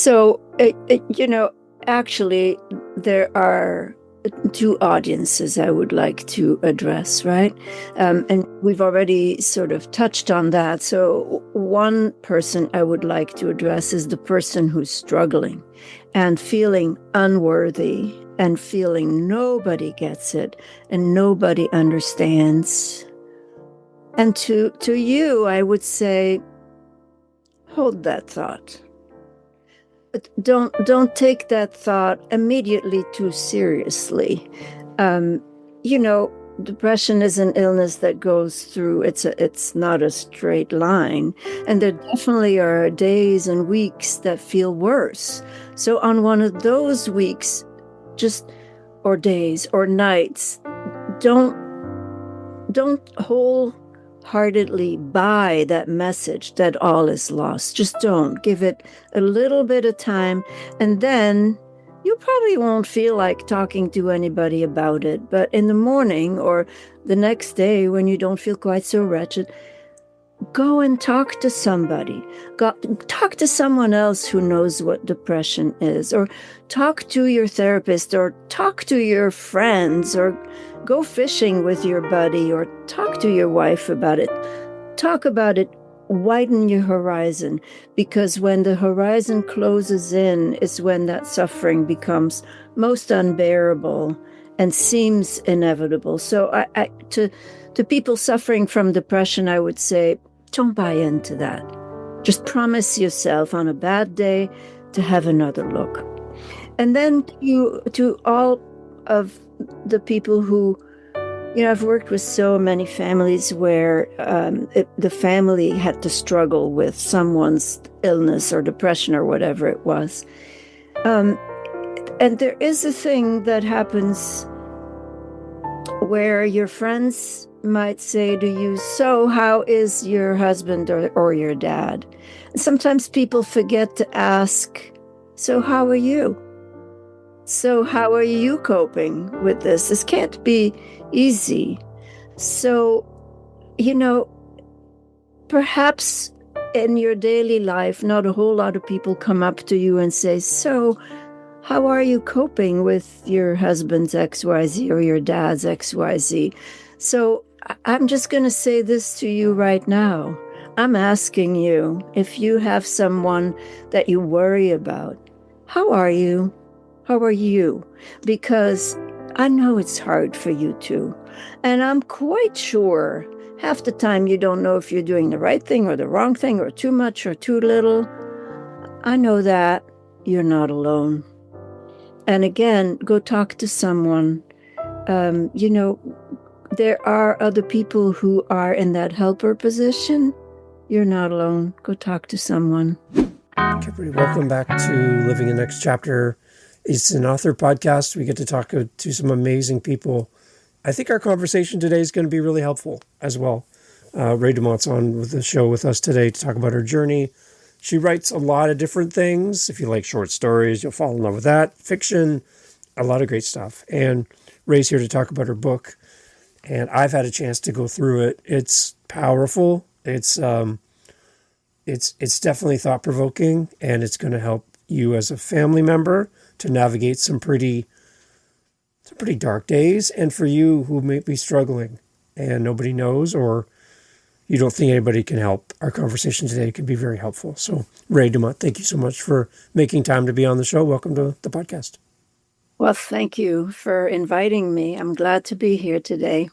So, actually, there are two audiences I would like to address, right? And we've already sort of touched on that. So one person I would like to address is the person who's struggling and feeling unworthy and feeling nobody gets it and nobody understands. And to you, I would say, hold that thought. Don't take that thought immediately too seriously. Depression is an illness that goes through. It's not a straight line, and there definitely are days and weeks that feel worse. So on one of those weeks, or days or nights, don't wholeheartedly buy that message that all is lost. Just don't. Give it a little bit of time, and then you probably won't feel like talking to anybody about it. But in the morning or the next day, when you don't feel quite so wretched, go and talk to somebody. Talk to someone else who knows what depression is, or talk to your therapist, or talk to your friends, or go fishing with your buddy, or talk to your wife about it. Talk about it. Widen your horizon, because when the horizon closes in is when that suffering becomes most unbearable and seems inevitable. So to people suffering from depression, I would say, don't buy into that. Just promise yourself on a bad day to have another look. And then to all of the people who, I've worked with so many families where the family had to struggle with someone's illness or depression or whatever it was. And there is a thing that happens where your friends might say to you, so how is your husband or your dad? And sometimes people forget to ask, so how are you? So how are you coping with this? This can't be easy. So, perhaps in your daily life, not a whole lot of people come up to you and say, so how are you coping with your husband's XYZ or your dad's XYZ? So I'm just going to say this to you right now. I'm asking you, if you have someone that you worry about, how are you? How are you? Because I know it's hard for you too. And I'm quite sure half the time you don't know if you're doing the right thing or the wrong thing or too much or too little. I know that you're not alone. And again, go talk to someone. There are other people who are in that helper position. You're not alone. Go talk to someone. Everybody, welcome back to Living the Next Chapter. It's an author podcast. We get to talk to some amazing people. I think our conversation today is going to be really helpful as well. Rae Dumont's on with the show with us today to talk about her journey. She writes a lot of different things. If you like short stories, you'll fall in love with that. Fiction, a lot of great stuff. And Rae's here to talk about her book. And I've had a chance to go through it. It's powerful. It's definitely thought-provoking, and it's going to help you as a family member to navigate some pretty dark days. And for you who may be struggling and nobody knows, or you don't think anybody can help, our conversation today could be very helpful. So Rae Dumont, thank you so much for making time to be on the show. Welcome to the podcast. Well, thank you for inviting me. I'm glad to be here today.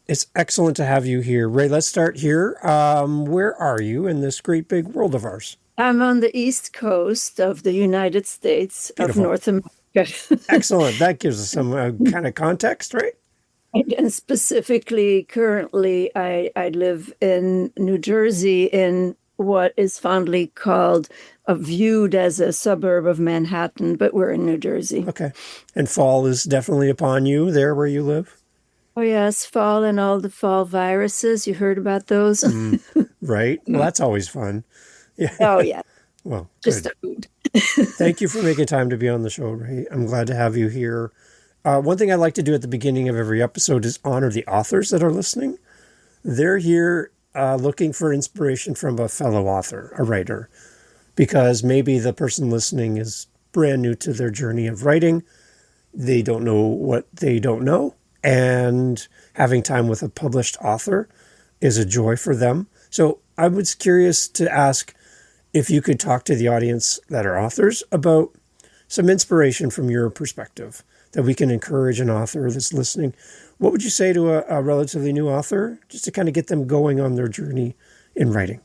It's excellent to have you here. Rae, let's start here. Where are you in this great big world of ours? I'm on the East Coast of the United States of North America. Excellent. That gives us some kind of context, right? And specifically, currently, I live in New Jersey in what is fondly called, viewed as a suburb of Manhattan, but we're in New Jersey. Okay. And fall is definitely upon you there where you live? Oh, yes, fall and all the fall viruses. You heard about those? Right. Well, that's always fun. Yeah. Oh, yeah. Well, just good. food. Thank you for making time to be on the show, Rae. I'm glad to have you here. One thing I like to do at the beginning of every episode is honor the authors that are listening. They're here looking for inspiration from a fellow author, a writer. because maybe the person listening is brand new to their journey of writing. They don't know what they don't know. And having time with a published author is a joy for them. So I was curious to ask if you could talk to the audience that are authors about some inspiration from your perspective that we can encourage an author that's listening. What would you say to a relatively new author just to kind of get them going on their journey in writing?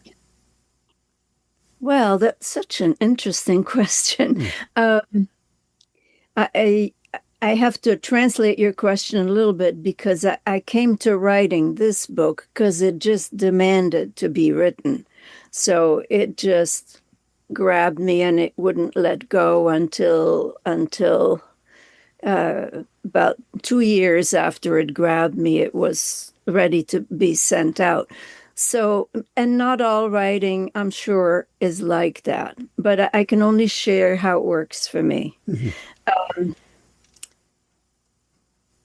Well, that's such an interesting question. I I have to translate your question a little bit because I came to writing this book because it just demanded to be written. So it just grabbed me and it wouldn't let go until about 2 years after it grabbed me, it was ready to be sent out. So, and not all writing, I'm sure, is like that, but I can only share how it works for me.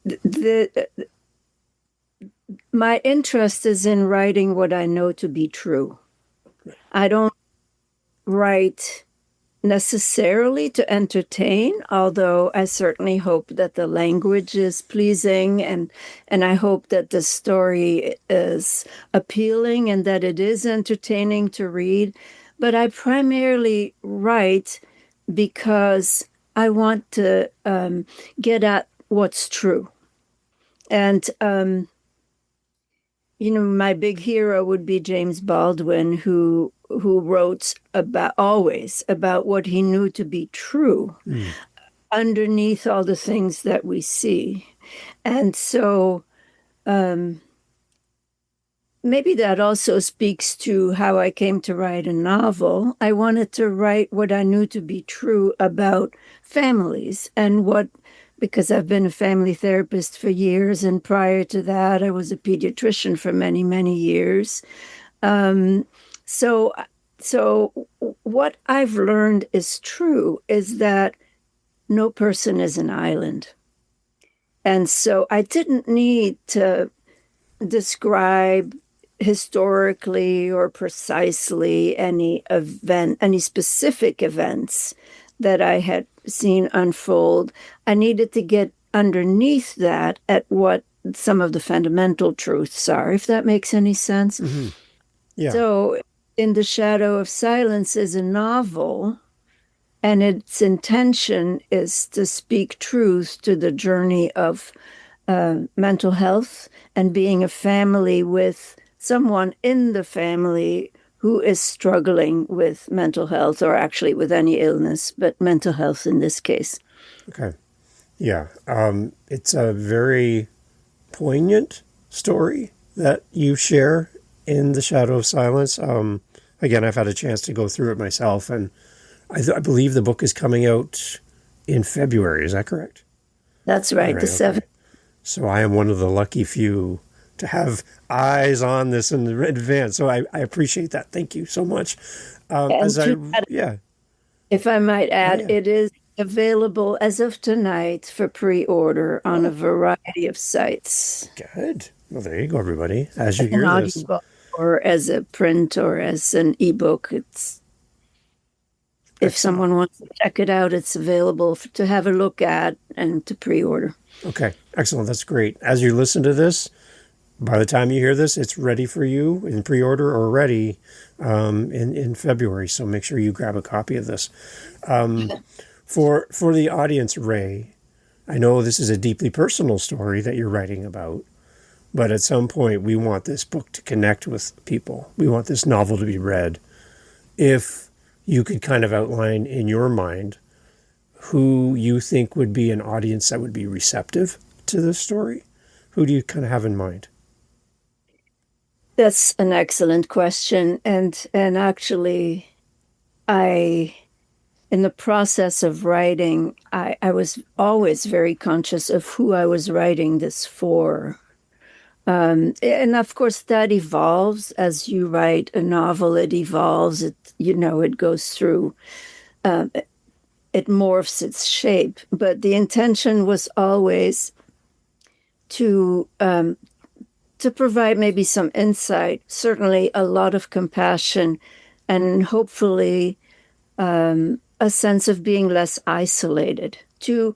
The My interest is in writing what I know to be true. I don't write necessarily to entertain, although I certainly hope that the language is pleasing and I hope that the story is appealing and that it is entertaining to read. But I primarily write because I want to get at what's true. And my big hero would be James Baldwin, who wrote always about what he knew to be true underneath all the things that we see. And so maybe that also speaks to how I came to write a novel. I wanted to write what I knew to be true about families and because I've been a family therapist for years, and prior to that, I was a pediatrician for many, many years. So what I've learned is true is that no person is an island. And so I didn't need to describe historically or precisely any specific events that I had seen unfold. I needed to get underneath that at what some of the fundamental truths are, if that makes any sense. Mm-hmm. Yeah. So In the Shadow of Silence is a novel, and its intention is to speak truth to the journey of mental health and being a family with someone in the family who is struggling with mental health, or actually with any illness, but mental health in this case. Okay. Yeah. It's a very poignant story that you share in The Shadow of Silence. Again, I've had a chance to go through it myself, and I believe the book is coming out in February. Is that correct? That's right, the 7th. Okay. So I am one of the lucky few to have eyes on this in advance. So I appreciate that. Thank you so much. If I might add, It is available as of tonight for pre-order on a variety of sites. Good. Well, there you go, everybody. As you hear this. Or as a print or as an ebook. If someone wants to check it out, it's available to have a look at and to pre-order. Okay, excellent. That's great. As you listen to this, by the time you hear this, it's ready for you in pre-order or ready in February. So make sure you grab a copy of this. For the audience, Rae, I know this is a deeply personal story that you're writing about, but at some point we want this book to connect with people. We want this novel to be read. If you could kind of outline in your mind who you think would be an audience that would be receptive to this story, who do you kind of have in mind? That's an excellent question. And actually, in the process of writing, I was always very conscious of who I was writing this for. And of course, that evolves as you write a novel. It evolves. It goes through. It morphs its shape. But the intention was always to provide maybe some insight, certainly a lot of compassion, and hopefully a sense of being less isolated to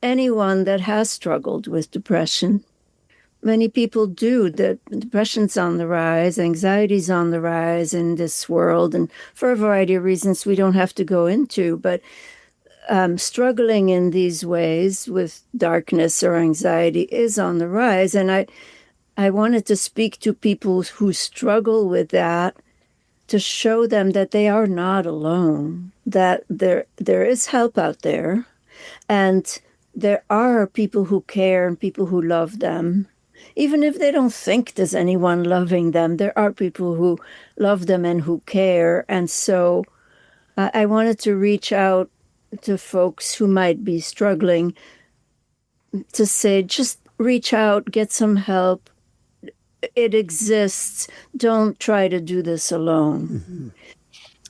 anyone that has struggled with depression. Many people do. The depression's on the rise, anxiety's on the rise in this world, and for a variety of reasons we don't have to go into. But struggling in these ways with darkness or anxiety is on the rise. And I wanted to speak to people who struggle with that to show them that they are not alone, that there is help out there, and there are people who care and people who love them. Even if they don't think there's anyone loving them, there are people who love them and who care. And so I wanted to reach out to folks who might be struggling to say, just reach out, get some help. It exists. Don't try to do this alone. Mm-hmm.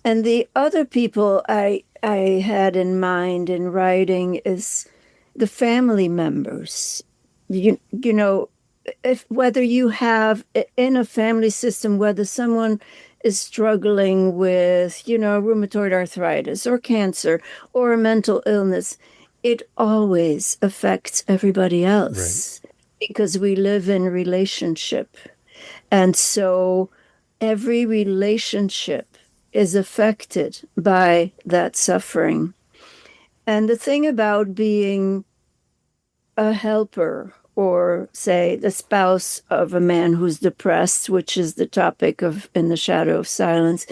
And the other people I had in mind in writing is the family members. You know, if whether you have in a family system, whether someone is struggling with, rheumatoid arthritis or cancer or a mental illness, it always affects everybody else. Right. Because we live in relationship. And so every relationship is affected by that suffering. And the thing about being a helper, or say the spouse of a man who's depressed, which is the topic of In the Shadow of Silence,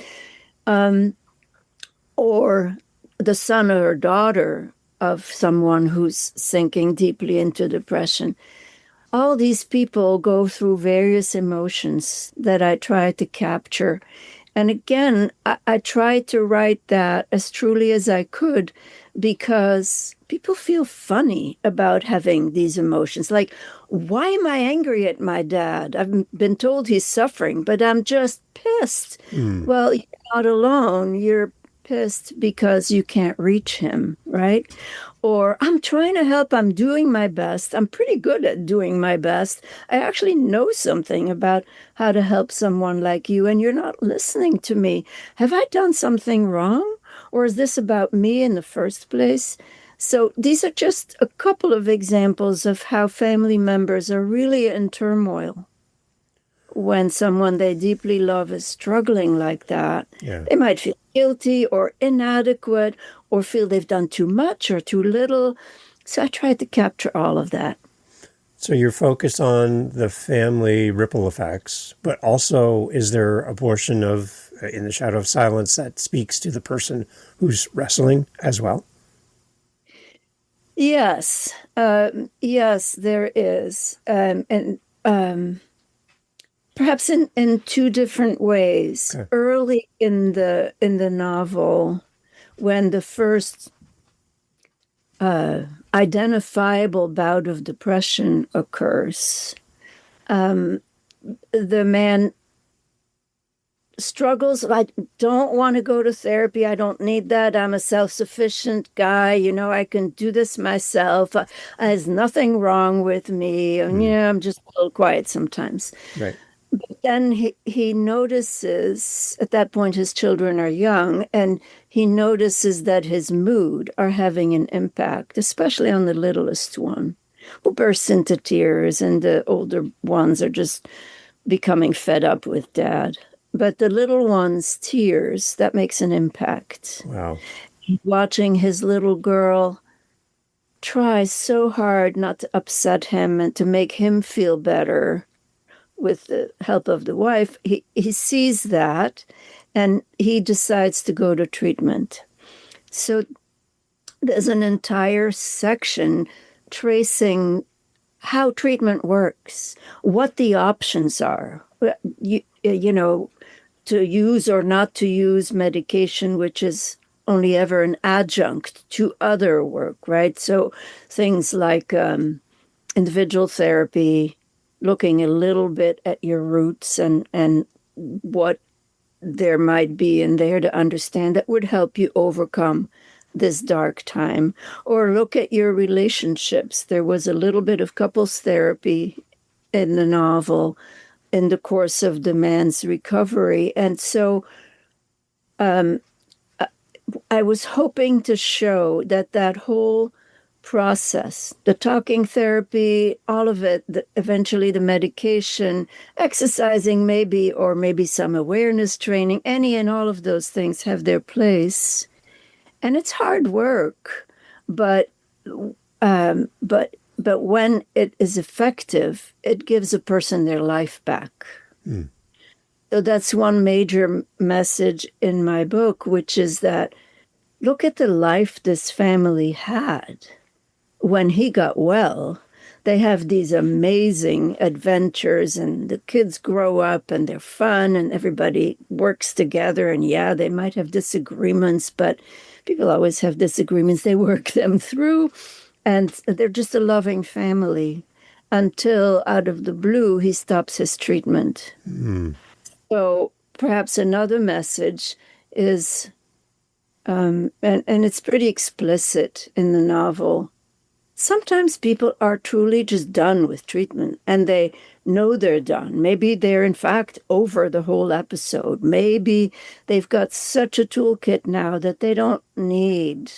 or the son or daughter of someone who's sinking deeply into depression. All these people go through various emotions that I try to capture. And again, I tried to write that as truly as I could, because people feel funny about having these emotions. Like, why am I angry at my dad? I've been told he's suffering, but I'm just pissed. Well, you're not alone. You're pissed because you can't reach him, right? Or I'm trying to help. I'm doing my best. I'm pretty good at doing my best. I actually know something about how to help someone like you, and you're not listening to me. Have I done something wrong? Or is this about me in the first place? So these are just a couple of examples of how family members are really in turmoil. When someone they deeply love is struggling like that, They might feel guilty or inadequate or feel they've done too much or too little. So I tried to capture all of that. So you're focused on the family ripple effects, but also is there a portion of In the Shadow of Silence that speaks to the person who's wrestling as well? Yes. Yes, there is. And perhaps in two different ways. Okay. Early in the novel, when the first identifiable bout of depression occurs, the man struggles. I don't want to go to therapy. I don't need that. I'm a self-sufficient guy. I can do this myself. There's nothing wrong with me. And, I'm just a little quiet sometimes. Right. But then he notices, at that point his children are young, and he notices that his mood are having an impact, especially on the littlest one, who bursts into tears, and the older ones are just becoming fed up with dad. But the little one's tears, that makes an impact. Wow. Watching his little girl try so hard not to upset him and to make him feel better with the help of the wife, he sees that, and he decides to go to treatment. So there's an entire section tracing how treatment works, what the options are, to use or not to use medication, which is only ever an adjunct to other work, right? So things like individual therapy, looking a little bit at your roots and what there might be in there to understand that would help you overcome this dark time. Or look at your relationships. There was a little bit of couples therapy in the novel in the course of the man's recovery. And so I was hoping to show that that whole process, the talking therapy, all of it, eventually the medication, exercising maybe, or maybe some awareness training, any and all of those things have their place. And it's hard work, but but when it is effective, it gives a person their life back. Mm. So that's one major message in my book, which is that look at the life this family had when he got well. They have these amazing adventures, and the kids grow up and they're fun and everybody works together. And yeah, they might have disagreements, but people always have disagreements. They work them through, and they're just a loving family until out of the blue, he stops his treatment. Mm. So perhaps another message is, and it's pretty explicit in the novel. Sometimes people are truly just done with treatment and they know they're done. Maybe they're in fact over the whole episode. Maybe they've got such a toolkit now that they don't need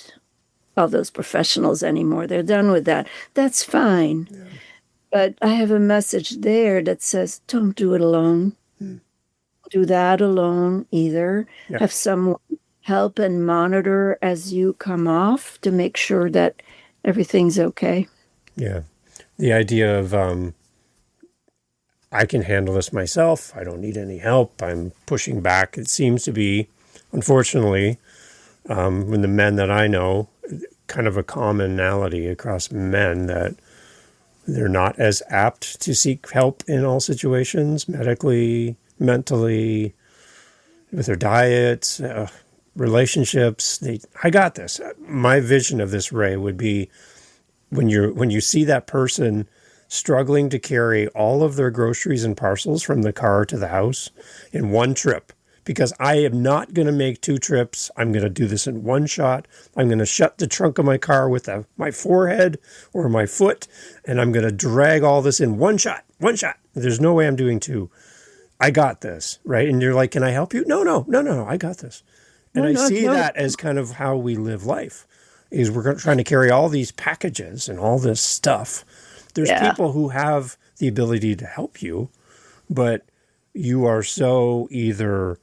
all those professionals anymore. They're done with that. That's fine. Yeah. But I have a message there that says, don't do it alone. Do that alone either. Yeah. Have someone help and monitor as you come off to make sure that everything's okay. Yeah. The idea of I can handle this myself. I don't need any help. I'm pushing back. It seems to be, unfortunately, when the men that I know, kind of a commonality across men that they're not as apt to seek help in all situations, medically, mentally, with their diets, relationships. I got this. My vision of this, Rae, would be when you see that person struggling to carry all of their groceries and parcels from the car to the house in one trip. Because I am not going to make 2 trips. I'm going to do this in one shot. I'm going to shut the trunk of my car with my forehead or my foot, and I'm going to drag all this in one shot. One shot. There's no way I'm doing 2. I got this, right? And you're like, can I help you? No, I got this. And I see that as kind of how we live life, is we're trying to carry all these packages and all this stuff. There's people who have the ability to help you, but you are so either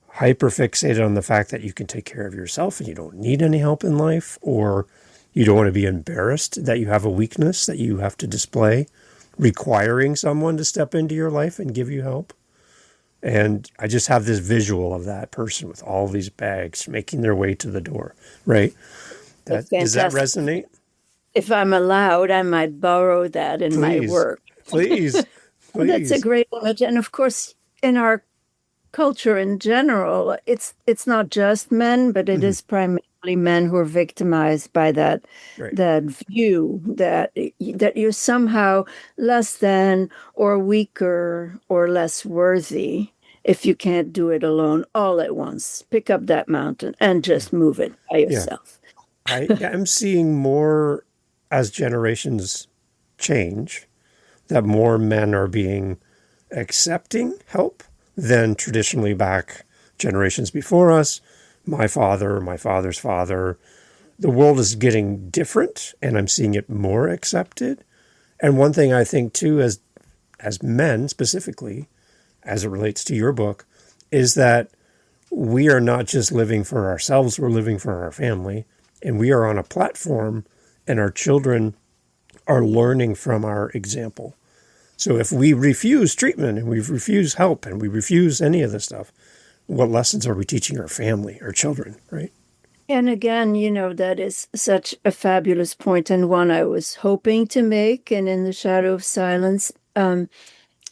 hyper fixated on the fact that you can take care of yourself and you don't need any help in life, or you don't want to be embarrassed that you have a weakness that you have to display, requiring someone to step into your life and give you help. And I just have this visual of that person with all these bags making their way to the door, right? Does that resonate? If I'm allowed, I might borrow that in my work. Please. Well, that's a great image. And of course, in our culture in general, it's not just men, but it is primarily men who are victimized by that view that you're somehow less than or weaker or less worthy if you can't do it alone all at once. Pick up that mountain and just move it by yourself. I am seeing more as generations change that more men are being accepting help than traditionally back generations before us. My father, my father's father. The world is getting different, and I'm seeing it more accepted. And one thing I think, too, as men specifically, as it relates to your book, is that we are not just living for ourselves, we're living for our family. And we are on a platform, and our children are learning from our example. So if we refuse treatment and we refuse help and we refuse any of this stuff, what lessons are we teaching our family, our children, right? And again, that is such a fabulous point, and one I was hoping to make, and in the shadow of silence. And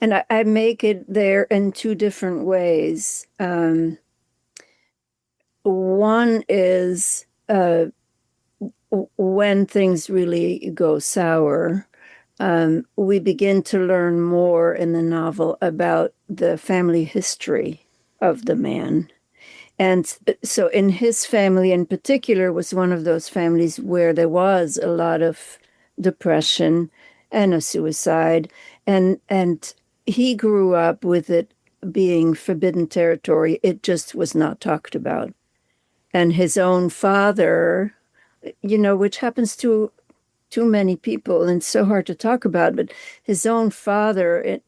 I make it there in 2 different ways. One is when things really go sour, we begin to learn more in the novel about the family history of the man. And so in his family in particular was one of those families where there was a lot of depression and a suicide. And he grew up with it being forbidden territory. It just was not talked about. and his own father, which happens to too many people and it's so hard to talk about, but his own father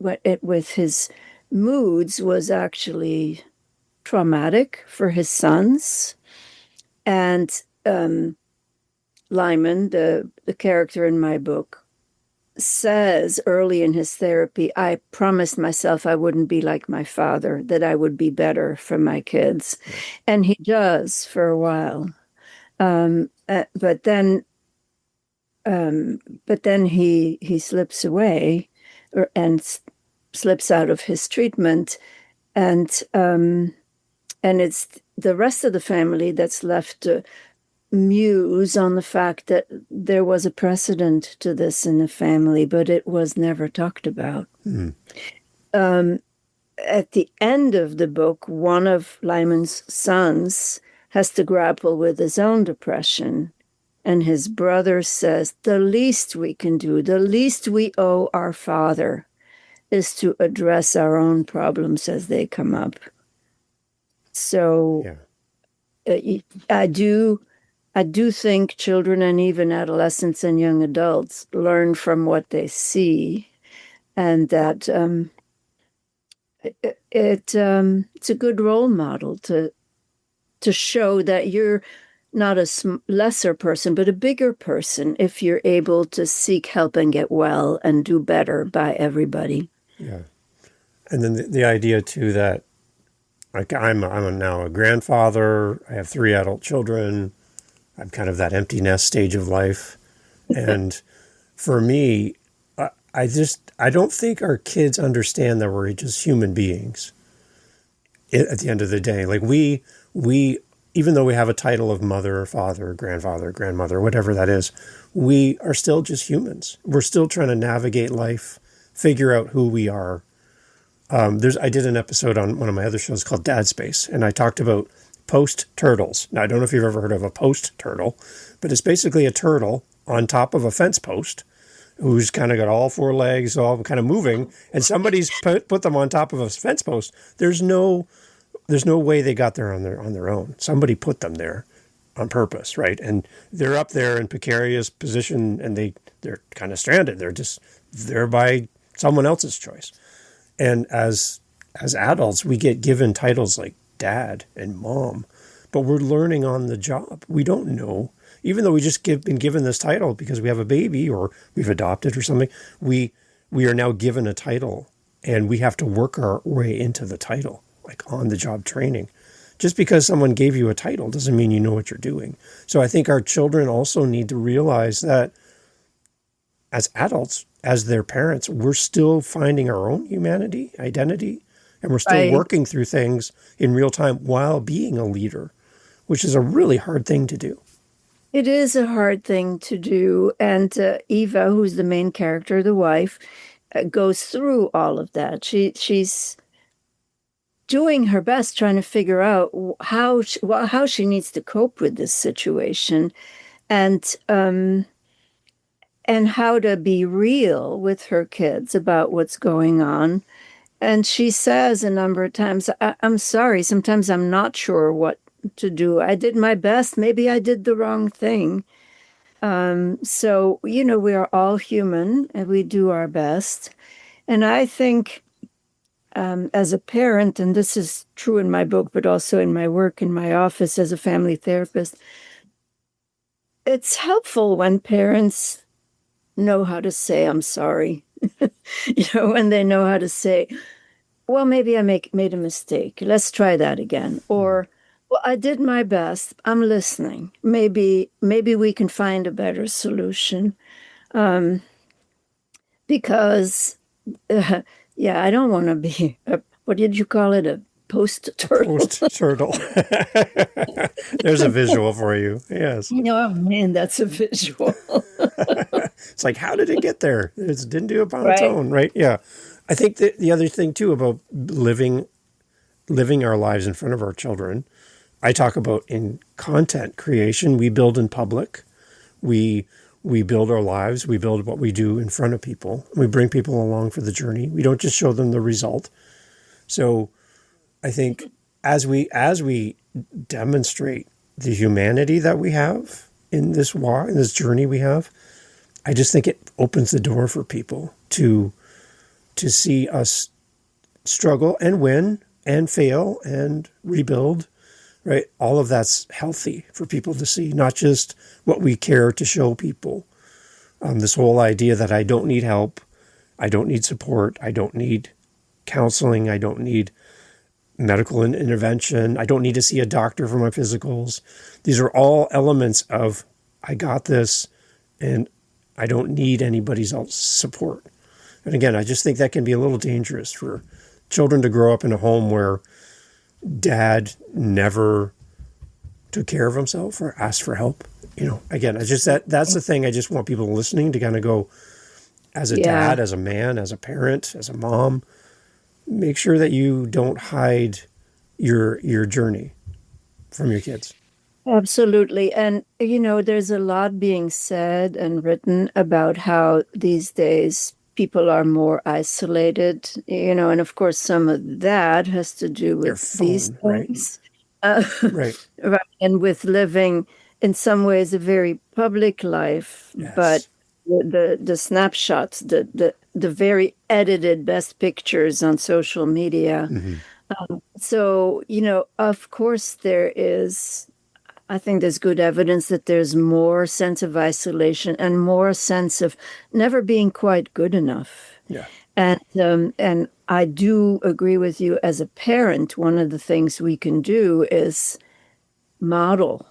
with his moods was actually traumatic for his sons. And Lyman, the character in my book, says early in his therapy, I promised myself I wouldn't be like my father, that I would be better for my kids. And he does for a while. But then he slips away and slips out of his treatment. And it's the rest of the family that's left to muse on the fact that there was a precedent to this in the family, but it was never talked about. At the end of the book, one of Lyman's sons has to grapple with his own depression. And his brother says, the least we can do, the least we owe our father is to address our own problems as they come up. So I do think children and even adolescents and young adults learn from what they see, and that it's a good role model to show that you're not a lesser person, but a bigger person if you're able to seek help and get well and do better by everybody. Yeah. And then the idea too that like I'm now a grandfather, I have 3 adult children, I'm kind of that empty nest stage of life. And for me, I don't think our kids understand that we're just human beings at the end of the day. Like we, even though we have a title of mother, father, grandfather, grandmother, whatever that is, we are still just humans. We're still trying to navigate life, figure out who we are. I did an episode on one of my other shows called Dad Space, and I talked about post turtles. Now, I don't know if you've ever heard of a post turtle, but it's basically a turtle on top of a fence post who's kind of got all 4 legs, all kind of moving, and somebody's put them on top of a fence post. There's no way they got there on their own. Somebody put them there on purpose, right? And they're up there in precarious position, and they're kind of stranded. They're just there by someone else's choice. And as adults, we get given titles like dad and mom, but we're learning on the job. We don't know. Even though we just been given this title because we have a baby or we've adopted or something, we are now given a title, and we have to work our way into the title, like on the job training. Just because someone gave you a title doesn't mean you know what you're doing. So I think our children also need to realize that as adults, as their parents, we're still finding our own humanity, identity, and we're still working through things in real time while being a leader, which is a really hard thing to do. It is a hard thing to do. And Eva, who's the main character, the wife, goes through all of that. She's doing her best trying to figure out how she needs to cope with this situation, and how to be real with her kids about what's going on. And she says a number of times, I'm sorry, sometimes I'm not sure what to do. I did my best. Maybe I did the wrong thing. So, we are all human and we do our best. And I think as a parent, and this is true in my book, but also in my work in my office as a family therapist, it's helpful when parents know how to say, I'm sorry. When they know how to say, well, maybe I made a mistake. Let's try that again. Or, well, I did my best. I'm listening. Maybe we can find a better solution. Because, I don't want to be, what did you call it? A post-turtle? Post-turtle. There's a visual for you. Yes. Oh, man, that's a visual. It's like, how did it get there? It didn't do it on its own, right? Yeah. I think that the other thing, too, about living our lives in front of our children, I talk about in content creation, we build in public. We build our lives. We build what we do in front of people. We bring people along for the journey. We don't just show them the result. So I think as we demonstrate the humanity that we have in this walk, in this journey we have, I just think it opens the door for people to see us struggle and win and fail and rebuild, right? All of that's healthy for people to see, not just what we care to show people. This whole idea that I don't need help, I don't need support, I don't need counseling, I don't need medical intervention, I don't need to see a doctor for my physicals. These are all elements of I got this and I don't need anybody's else support. And again, I just think that can be a little dangerous for children to grow up in a home where dad never took care of himself or asked for help. Again, I just that's the thing I just want people listening to kind of go, as a dad, as a man, as a parent, as a mom, make sure that you don't hide your journey from your kids. Absolutely. And, there's a lot being said and written about how these days people are more isolated, and of course, some of that has to do with phone, these things. Right. Right. And with living, in some ways, a very public life, Yes. but the snapshots, the very edited best pictures on social media. Mm-hmm. So, of course, I think there's good evidence that there's more sense of isolation and more sense of never being quite good enough. Yeah. And I do agree with you as a parent. One of the things we can do is model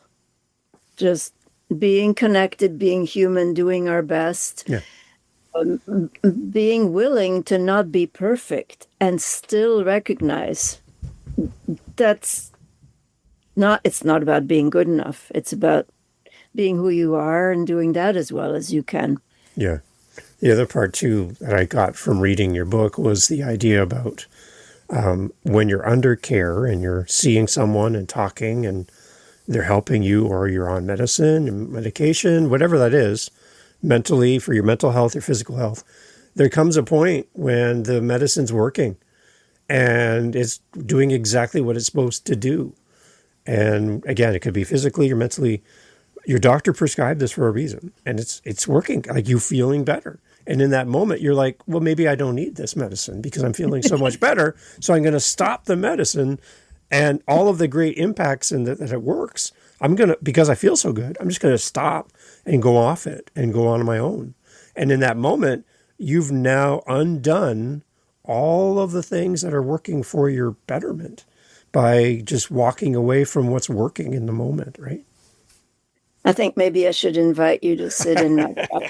just being connected, being human, doing our best, Yeah. being willing to not be perfect and still recognize it's not about being good enough. It's about being who you are and doing that as well as you can. Yeah. The other part, too, that I got from reading your book was the idea about when you're under care and you're seeing someone and talking and they're helping you, or you're on medicine and medication, whatever that is, mentally, for your mental health, your physical health, there comes a point when the medicine's working and it's doing exactly what it's supposed to do. And again, it could be physically or mentally. Your doctor prescribed this for a reason, and it's working, like you feeling better. And in that moment, you're like, well, maybe I don't need this medicine because I'm feeling so much better. So I'm going to stop the medicine and all of the great impacts and that it works. Because I feel so good, I'm just going to stop and go off it and go on my own. And in that moment, you've now undone all of the things that are working for your betterment by just walking away from what's working in the moment, right? I think maybe I should invite you to sit in my cup.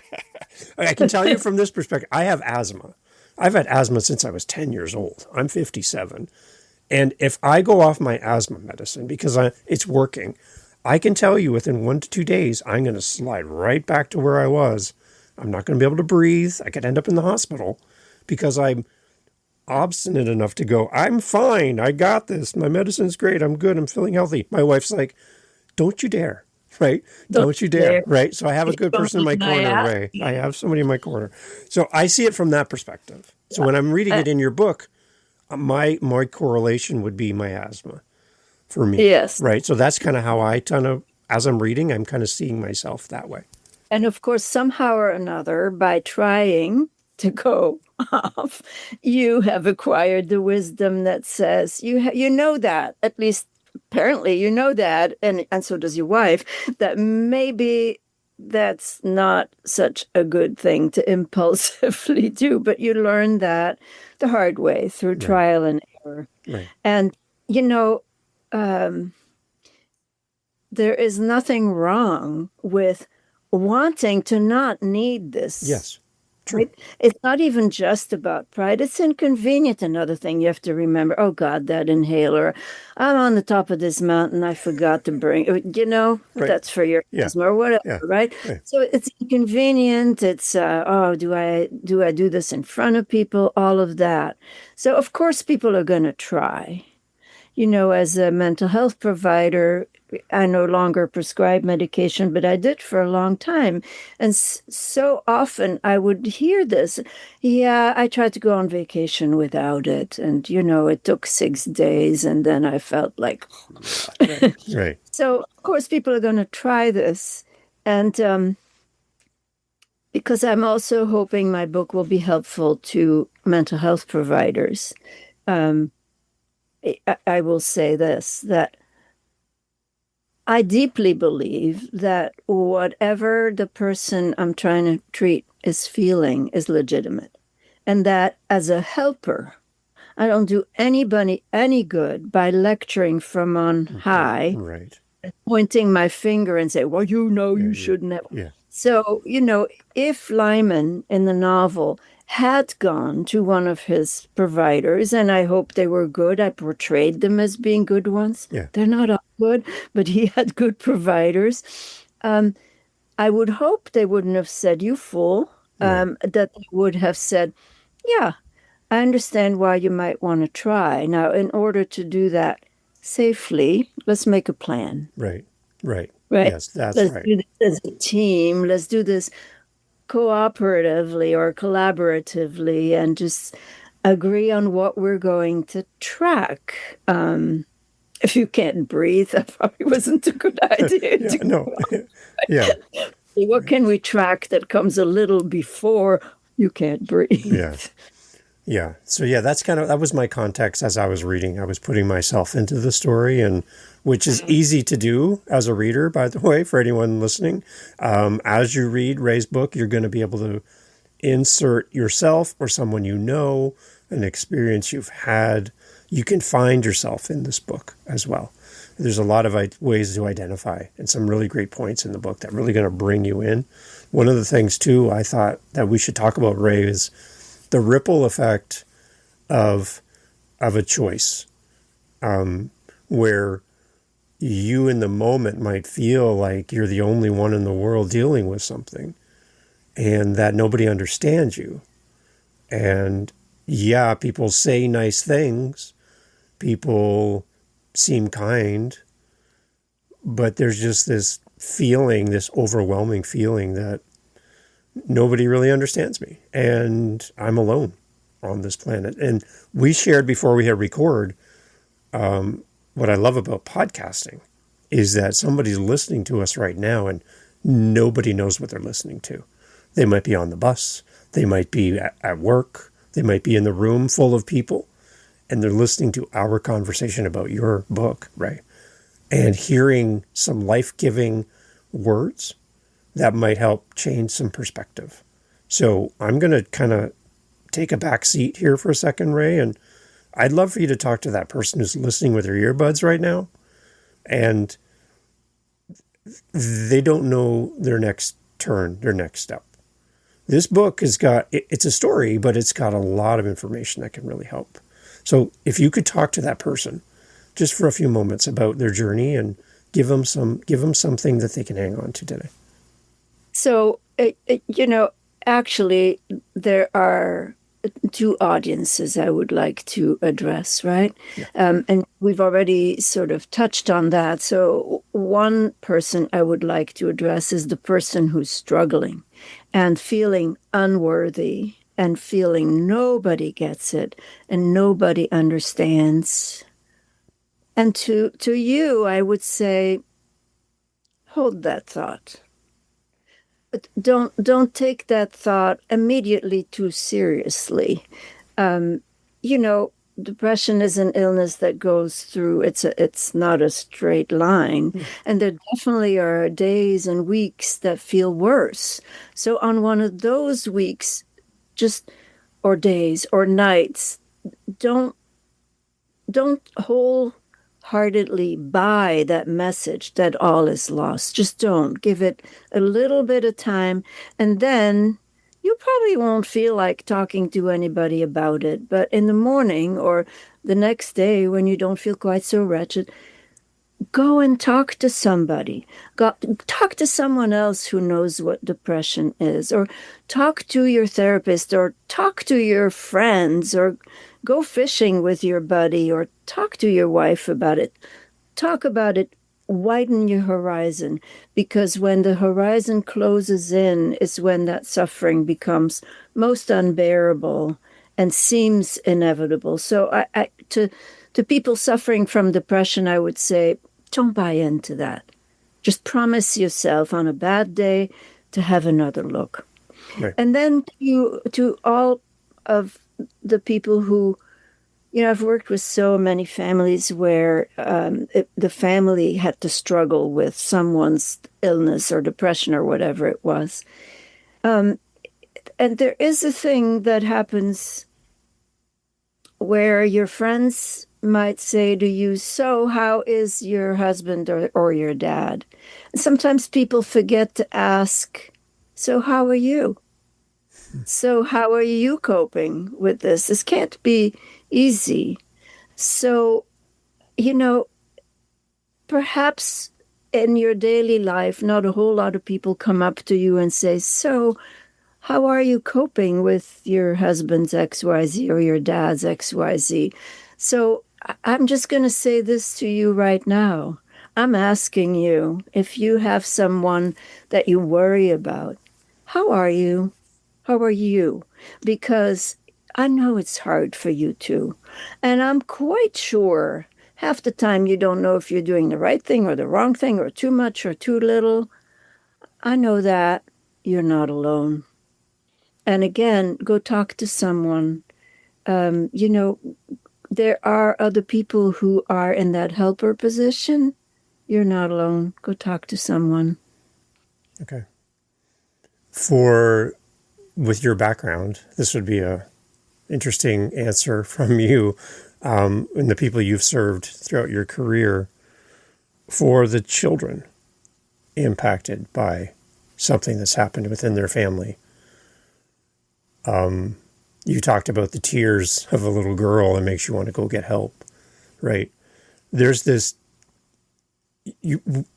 I can tell you from this perspective, I have asthma. I've had asthma since I was 10 years old. I'm 57. And if I go off my asthma medicine because it's working, I can tell you within 1 to 2 days, I'm going to slide right back to where I was. I'm not going to be able to breathe. I could end up in the hospital because I'm obstinate enough to go, I'm fine. I got this. My medicine's great. I'm good. I'm feeling healthy. My wife's like, don't you dare. Right? Don't you dare. Right? So I have a good person in my corner, Rae. I have somebody in my corner. So I see it from that perspective. So when I'm reading it in your book, my correlation would be my asthma for me. Yes. Right? So that's kind of how as I'm reading, I'm kind of seeing myself that way. And of course, somehow or another, by trying to go off, you have acquired the wisdom that says, you know that, at least apparently you know that, and so does your wife, that maybe that's not such a good thing to impulsively do, but you learn that the hard way through trial and error. Right. And, there is nothing wrong with wanting to not need this. Yes. True. Right? It's not even just about pride. It's inconvenient. Another thing you have to remember, oh God, that inhaler. I'm on the top of this mountain. I forgot to bring, Right. that's for your asthma or whatever, right? So it's inconvenient. It's, do I do this in front of people? All of that. So of course people are going to try. As a mental health provider, I no longer prescribe medication, but I did for a long time. And so often I would hear this. Yeah, I tried to go on vacation without it. And, it took 6 days. And then I felt like, Right. So, of course, people are going to try this. And because I'm also hoping my book will be helpful to mental health providers, um, I will say this, that I deeply believe that whatever the person I'm trying to treat is feeling is legitimate. And that as a helper, I don't do anybody any good by lecturing from on high, Right. pointing my finger and say, well, Yeah, you yeah, shouldn't have. yeah, So, if Lyman in the novel had gone to one of his providers, and I hope they were good, I portrayed them as being good ones. yeah, They're not all good, but he had good providers. I would hope they wouldn't have said, you fool, yeah, that they would have said, yeah, I understand why you might want to try. Now, in order to do that safely, let's make a plan, right, right. right? Yes, that's Let's right. do this as a team. Let's do this cooperatively or collaboratively and just agree on what we're going to track. If you can't breathe, that probably wasn't a good idea. Yeah, no, yeah, What can we track that comes a little before you can't breathe? yeah. Yeah. So yeah, that was my context as I was reading. I was putting myself into the story, and which is easy to do as a reader, by the way, for anyone listening. As you read Ray's book, you're going to be able to insert yourself or someone you know, an experience you've had. You can find yourself in this book as well. There's a lot of ways to identify and some really great points in the book that really going to bring you in. One of the things too, I thought that we should talk about, Ray, is the ripple effect of a choice, where you in the moment might feel like you're the only one in the world dealing with something and that nobody understands you. And yeah, people say nice things, people seem kind, but there's just this feeling, this overwhelming feeling that nobody really understands me and I'm alone on this planet. And we shared before we hit record, what I love about podcasting is that somebody's listening to us right now and nobody knows what they're listening to. They might be on the bus, they might be at work, they might be in the room full of people, and they're listening to our conversation about your book, right? And hearing some life-giving words that might help change some perspective. So I'm going to kind of take a back seat here for a second, Ray, and I'd love for you to talk to that person who's listening with their earbuds right now, and they don't know their next turn, their next step. This book it's a story, but it's got a lot of information that can really help. So if you could talk to that person just for a few moments about their journey and give them something that they can hang on to today. So, actually, there are two audiences I would like to address, right? Yeah. And we've already sort of touched on that. So, one person I would like to address is the person who's struggling and feeling unworthy and feeling nobody gets it and nobody understands. And to you, I would say, hold that thought. But don't take that thought immediately too seriously. Depression is an illness that goes through. It's not a straight line, and there definitely are days and weeks that feel worse. So on one of those weeks, or days or nights, don't wholeheartedly buy that message that all is lost. Just don't. Give it a little bit of time, and then you probably won't feel like talking to anybody about it. But in the morning or the next day, when you don't feel quite so wretched, go and talk to somebody. Talk to someone else who knows what depression is, or talk to your therapist, or talk to your friends, or go fishing with your buddy, or talk to your wife about it. Talk about it. Widen your horizon, because when the horizon closes in is when that suffering becomes most unbearable and seems inevitable. So to people suffering from depression, I would say, Don't buy into that. Just promise yourself on a bad day to have another look. Right. And then to all of the people who, I've worked with so many families where the family had to struggle with someone's illness or depression or whatever it was. And there is a thing that happens where your friends might say to you, so how is your husband or your dad? And sometimes people forget to ask, so how are you? So how are you coping with this? This can't be easy. So, perhaps in your daily life, not a whole lot of people come up to you and say, so how are you coping with your husband's XYZ or your dad's XYZ? So I'm just going to say this to you right now. I'm asking you, if you have someone that you worry about, how are you? How are you? Because I know it's hard for you too. And I'm quite sure half the time you don't know if you're doing the right thing or the wrong thing or too much or too little. I know that you're not alone. And again, go talk to someone. There are other people who are in that helper position. You're not alone. Go talk to someone. Okay. With your background, this would be a interesting answer from you and the people you've served throughout your career. For the children impacted by something that's happened within their family. You talked about the tears of a little girl and makes you want to go get help, right? There's this,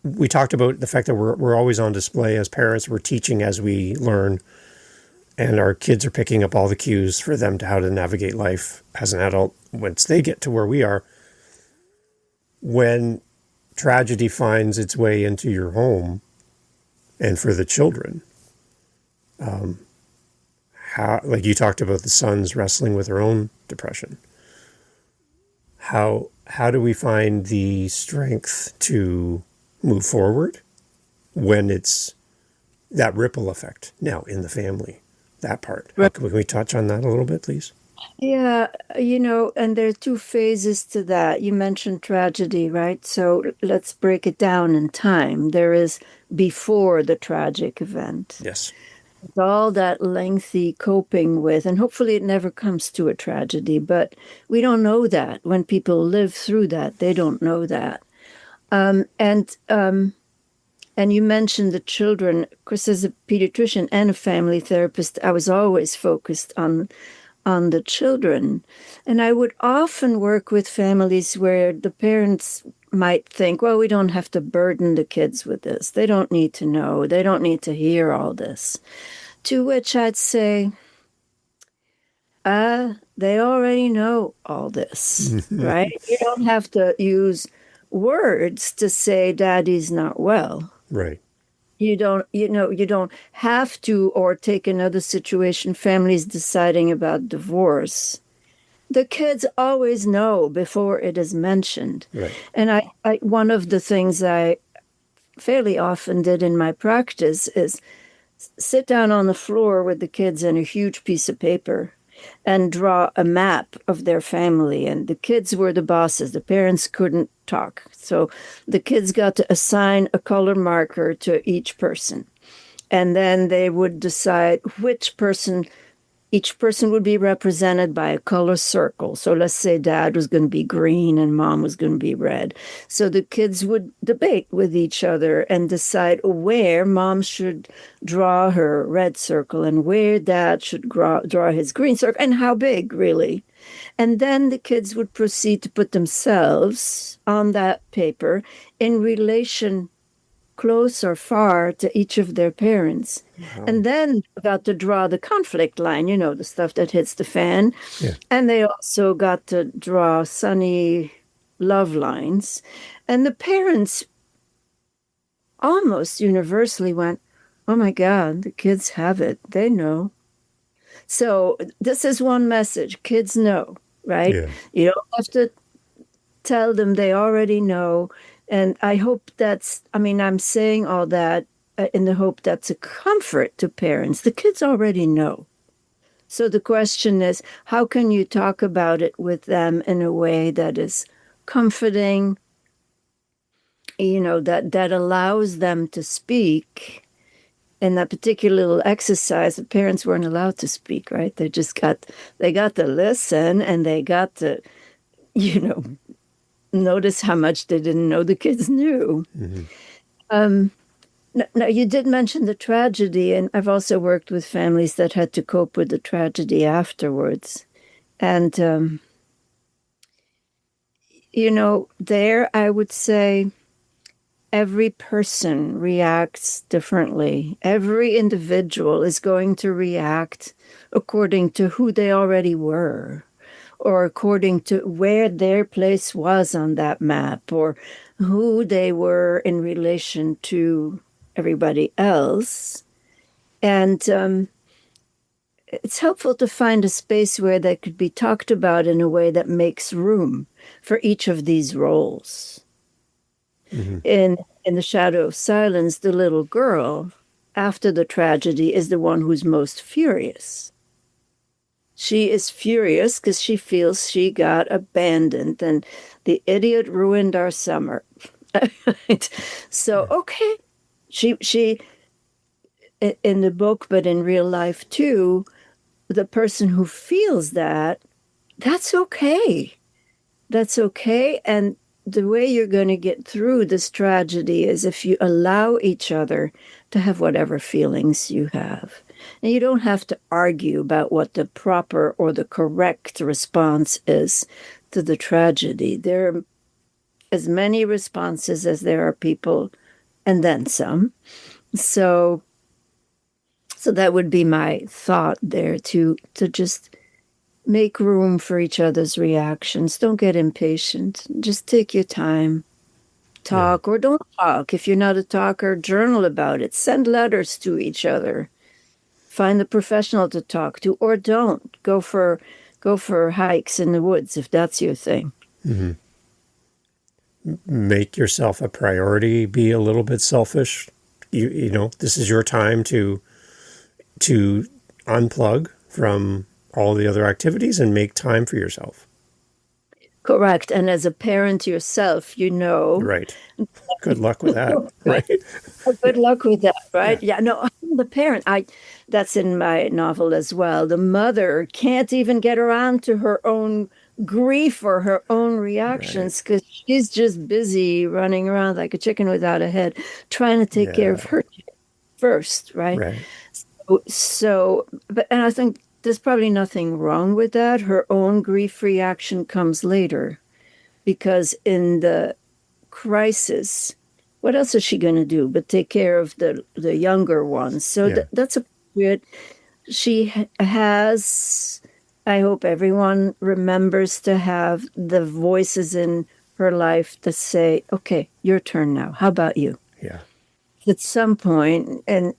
we talked about the fact that we're always on display as parents. We're teaching as we learn, and our kids are picking up all the cues for them to how to navigate life as an adult once they get to where we are. When tragedy finds its way into your home, and for the children, how, like you talked about the sons wrestling with their own depression. How do we find the strength to move forward when it's that ripple effect now in the family, that part? Right. Can we touch on that a little bit, please? Yeah, and there are two phases to that. You mentioned tragedy, right? So let's break it down in time. There is before the tragic event. Yes. It's all that lengthy coping with, and hopefully it never comes to a tragedy, but we don't know that. When people live through that, they don't know that. And you mentioned the children. Of course, as a pediatrician and a family therapist, I was always focused on the children. And I would often work with families where the parents might think, well, we don't have to burden the kids with this. They don't need to know. They don't need to hear all this. To which I'd say, they already know all this, right? You don't have to use words to say daddy's not well. Right. You don't have to, or take another situation, families deciding about divorce. The kids always know before it is mentioned. Right. And I one of the things I fairly often did in my practice is sit down on the floor with the kids and a huge piece of paper and draw a map of their family. And the kids were the bosses. The parents couldn't talk. So the kids got to assign a color marker to each person. And then they would decide each person would be represented by a color circle. So let's say dad was going to be green and mom was going to be red. So the kids would debate with each other and decide where mom should draw her red circle and where dad should draw his green circle and how big, really. And then the kids would proceed to put themselves on that paper in relation close or far to each of their parents. Wow. And then got to draw the conflict line, the stuff that hits the fan. Yeah. And they also got to draw sunny love lines. And the parents almost universally went, oh my God, the kids have it. They know. So this is one message. Kids know, right? Yeah. You don't have to tell them, they already know. And I hope I'm saying all that in the hope that's a comfort to parents. The kids already know. So the question is, how can you talk about it with them in a way that is comforting, that allows them to speak? In that particular little exercise, the parents weren't allowed to speak, right? They got to listen, and they got to, you know, notice how much they didn't know the kids knew. Mm-hmm. Now, you did mention the tragedy, and I've also worked with families that had to cope with the tragedy afterwards. And, there I would say every person reacts differently. Every individual is going to react according to who they already were, or according to where their place was on that map, or who they were in relation to everybody else. And it's helpful to find a space where that could be talked about in a way that makes room for each of these roles. Mm-hmm. In The Shadow of Silence, the little girl, after the tragedy, is the one who's most furious. She is furious because she feels she got abandoned and the idiot ruined our summer. So, okay, she in the book, but in real life too, the person who feels that's okay. That's okay. And the way you're going to get through this tragedy is if you allow each other to have whatever feelings you have. And you don't have to argue about what the proper or the correct response is to the tragedy. There are as many responses as there are people, and then some. So that would be my thought there, to just make room for each other's reactions. Don't get impatient. Just take your time. Talk or don't talk. If you're not a talker, journal about it. Send letters to each other. Find a professional to talk to, or don't. Go for hikes in the woods if that's your thing. Mm-hmm. Make yourself a priority. Be a little bit selfish. This is your time to unplug from all the other activities and make time for yourself. Correct. And as a parent yourself, Right. Good luck with that. Right. Good luck with that. Right. Yeah. No, I'm the parent. That's in my novel as well. The mother can't even get around to her own grief or her own reactions because she's just busy running around like a chicken without a head, trying to take care of her first. Right. And I think there's probably nothing wrong with that. Her own grief reaction comes later, because in the crisis, what else is she going to do but take care of the younger ones? So that's appropriate. She has, I hope everyone remembers to have the voices in her life to say, okay, your turn now. How about you? Yeah. At some point, and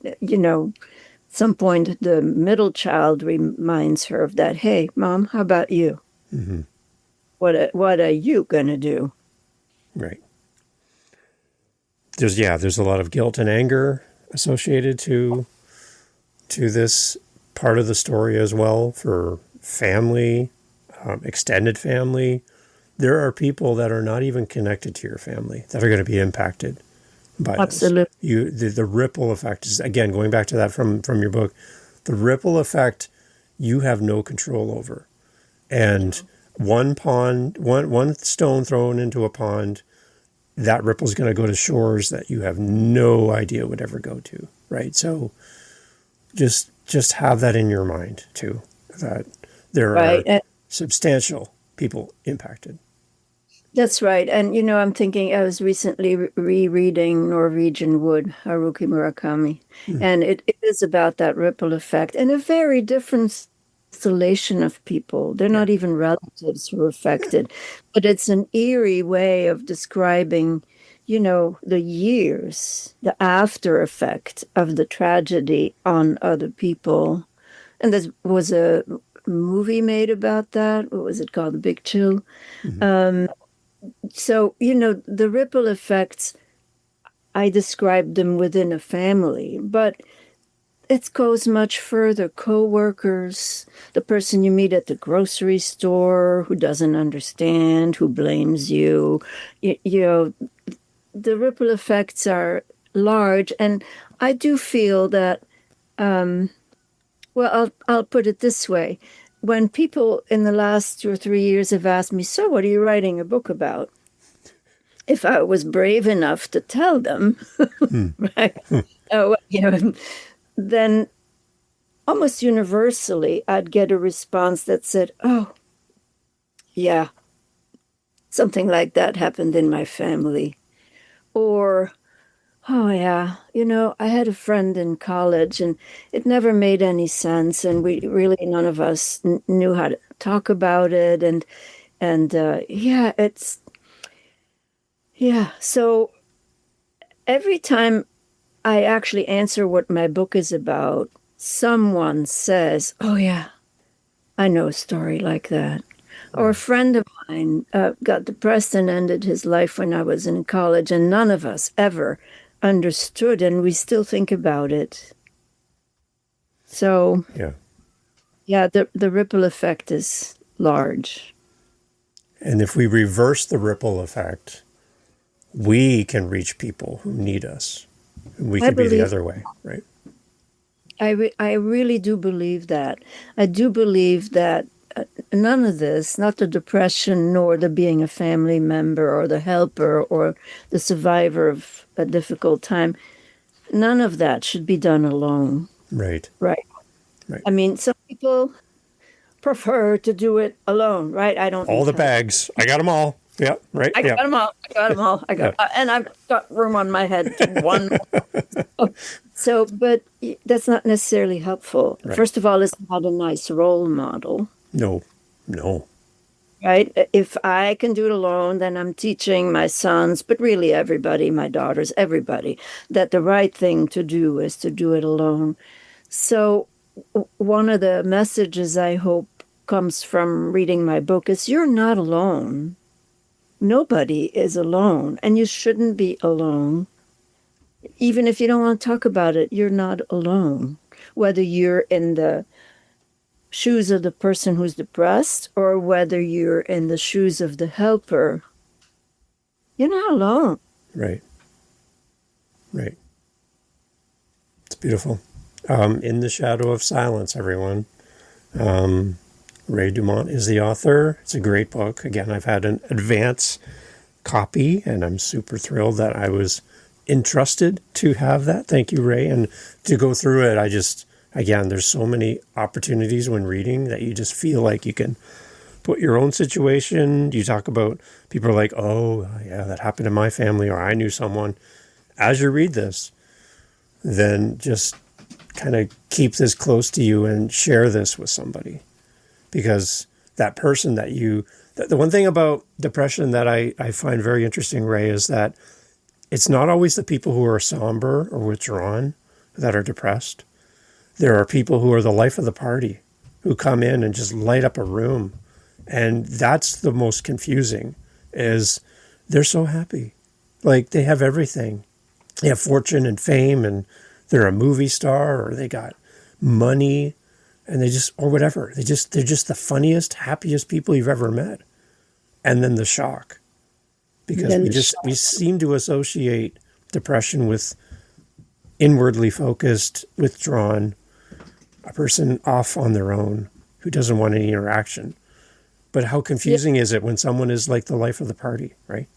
some point, the middle child reminds her of that. Hey, Mom, how about you? Mm-hmm. What are you going to do? Right. There's a lot of guilt and anger associated to this part of the story as well, for family, extended family. There are people that are not even connected to your family that are going to be impacted by Absolutely. this. The ripple effect is, again, going back to that from your book, the ripple effect you have no control over. And one stone thrown into a pond, that ripple is going to go to shores that you have no idea would ever go to, right? So just have that in your mind too, that there are substantial people impacted. That's right. And, I'm thinking, I was recently rereading Norwegian Wood, Haruki Murakami, and it is about that ripple effect and a very different constellation of people. They're not even relatives who are affected, but it's an eerie way of describing, the years, the after effect of the tragedy on other people. And there was a movie made about that. What was it called? The Big Chill. So, the ripple effects, I described them within a family, but it goes much further. Co-workers, the person you meet at the grocery store who doesn't understand, who blames you, the ripple effects are large. And I do feel that, well, I'll put it this way. When people in the last 2 or 3 years have asked me, so what are you writing a book about? If I was brave enough to tell them, right? Oh, then almost universally, I'd get a response that said, oh, yeah, something like that happened in my family. Or, oh, yeah, I had a friend in college and it never made any sense. And we really, none of us knew how to talk about it. Yeah, yeah. So every time I actually answer what my book is about, someone says, oh, yeah, I know a story like that. Or a friend of mine got depressed and ended his life when I was in college, and none of us ever understood, and we still think about it. So, yeah, the ripple effect is large. And if we reverse the ripple effect, we can reach people who need us. We could be the other way, right? I really do believe that. I do believe that none of this, not the depression, nor the being a family member or the helper or the survivor of a difficult time, none of that should be done alone. Right. Right. I mean, some people prefer to do it alone, right? I don't all need the help. Bags. I got them all. Yep. Right. I got them all. I got them all. And I've got room on my head to one. So, but that's not necessarily helpful. Right. First of all, it's not a nice role model. No. Right? If I can do it alone, then I'm teaching my sons, but really everybody, my daughters, everybody, that the right thing to do is to do it alone. So one of the messages I hope comes from reading my book is you're not alone. Nobody is alone, and you shouldn't be alone. Even if you don't want to talk about it, you're not alone. Whether you're in the shoes of the person who's depressed or whether you're in the shoes of the helper, you're not alone. Right. It's beautiful. In the Shadow of Silence, everyone. Rae Dumont is the author. It's a great book. Again, I've had an advance copy, and I'm super thrilled that I was entrusted to have that. Thank you, Rae. And to go through it, again, there's so many opportunities when reading that you just feel like you can put your own situation. You talk about people are like, oh, yeah, that happened in my family, or I knew someone. As you read this, then just kind of keep this close to you and share this with somebody. Because that person that the one thing about depression that I find very interesting, Rae, is that it's not always the people who are somber or withdrawn that are depressed. There are people who are the life of the party, who come in and just light up a room. And that's the most confusing, is they're so happy. Like, they have everything. They have fortune and fame, and they're a movie star, or they got money, and or whatever. They're just the funniest, happiest people you've ever met. And then the shock. Because we seem to associate depression with inwardly focused, withdrawn, a person off on their own who doesn't want any interaction. But how confusing is it when someone is like the life of the party, right?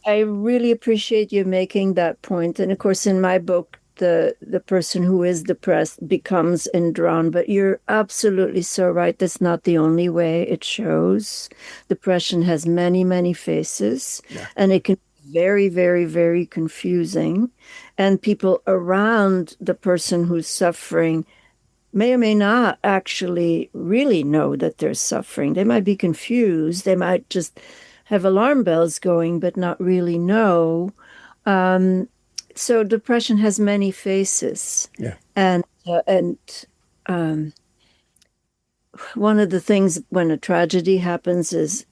I really appreciate you making that point. And of course, in my book, the person who is depressed becomes drawn. But you're absolutely so right. That's not the only way it shows. Depression has many, many faces, and it can be very, very, very confusing. And people around the person who's suffering may or may not actually really know that they're suffering. They might be confused. They might just have alarm bells going, but not really know. So depression has many faces. Yeah. And one of the things when a tragedy happens is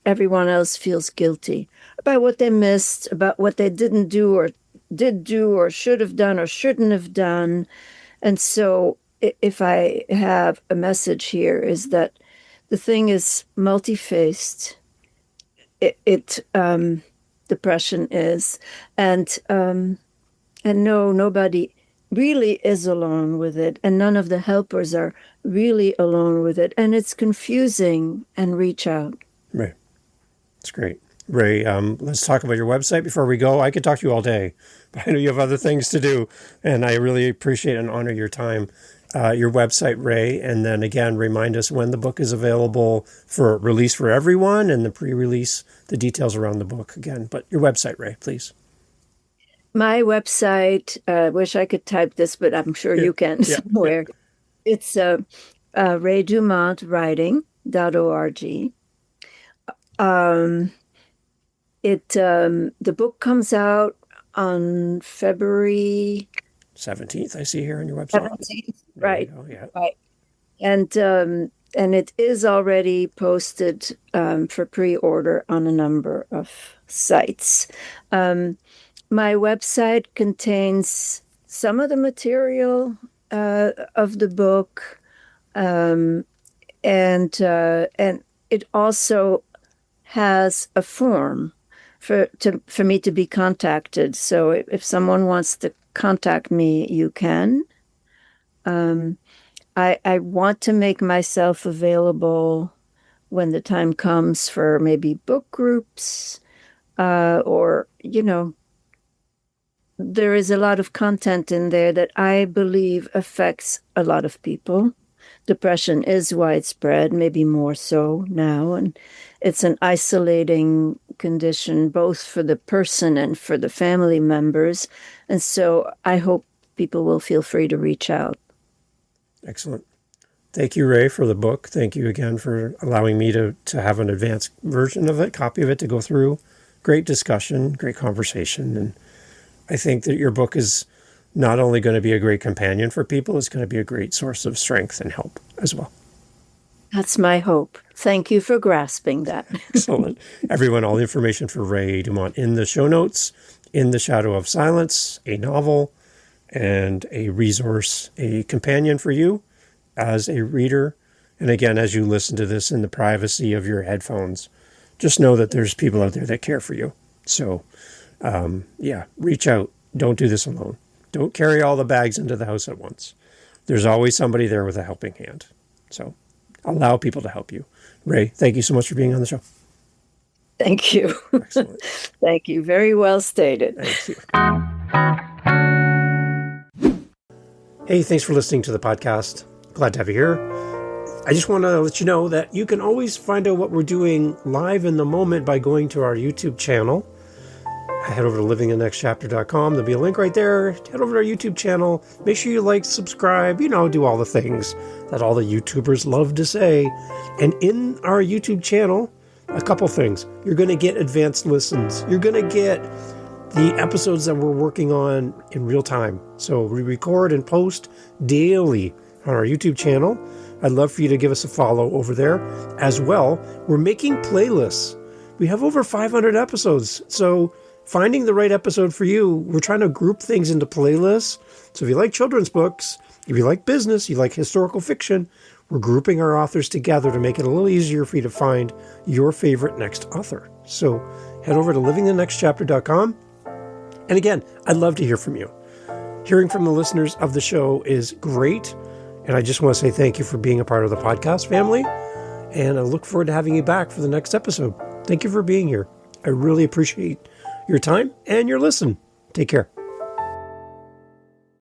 everyone else feels guilty about what they missed, about what they didn't do or did do or should have done or shouldn't have done. And so if I have a message here is that the thing is multi-faced. Depression is, and no, nobody really is alone with it, and none of the helpers are really alone with it, and it's confusing. And reach out. Right. That's great. Rae, let's talk about your website before we go. I could talk to you all day, but I know you have other things to do, and I really appreciate and honor your time. Your website, Rae, and then again, remind us when the book is available for release for everyone and the pre-release, the details around the book again. But your website, Rae, please. My website, wish I could type this, but I'm sure you can somewhere. Yeah. It's Rae Dumont writing.org. The book comes out on February 17th, I see here on your website. 17th, right. Yeah. Right. And it is already posted for pre-order on a number of sites. My website contains some of the material of the book, and it also has a form for me to be contacted. So if someone wants to contact me, you can. I want to make myself available when the time comes for maybe book groups, or, there is a lot of content in there that I believe affects a lot of people. Depression is widespread, maybe more so now, and it's an isolating condition both for the person and for the family members. And so I hope people will feel free to reach out. Excellent. Thank you, Rae, for the book. Thank you again for allowing me to have an advanced version of it, copy of it to go through. Great discussion, great conversation. And I think that your book is not only going to be a great companion for people, it's going to be a great source of strength and help as well. That's my hope. Thank you for grasping that. Excellent. Everyone, all the information for Rae Dumont in the show notes. In the Shadow of Silence, a novel and a resource, a companion for you as a reader. And again, as you listen to this in the privacy of your headphones, just know that there's people out there that care for you. So, reach out. Don't do this alone. Don't carry all the bags into the house at once. There's always somebody there with a helping hand. So allow people to help you. Rae, thank you so much for being on the show. Thank you. Excellent. Thank you. Very well stated. Thank you. Hey, thanks for listening to the podcast. Glad to have you here. I just want to let you know that you can always find out what we're doing live in the moment by going to our YouTube channel. Head over to livingthenextchapter.com. There'll be a link right there. Head over to our YouTube channel. Make sure you like, subscribe, do all the things that all the YouTubers love to say. And in our YouTube channel, a couple things. You're going to get advanced listens. You're going to get the episodes that we're working on in real time. So we record and post daily on our YouTube channel. I'd love for you to give us a follow over there. As well, we're making playlists. We have over 500 episodes. So finding the right episode for you, we're trying to group things into playlists. So if you like children's books, if you like business, you like historical fiction, we're grouping our authors together to make it a little easier for you to find your favorite next author. So head over to livingthenextchapter.com. And again, I'd love to hear from you. Hearing from the listeners of the show is great. And I just want to say thank you for being a part of the podcast family. And I look forward to having you back for the next episode. Thank you for being here. I really appreciate your time and your listen. Take care.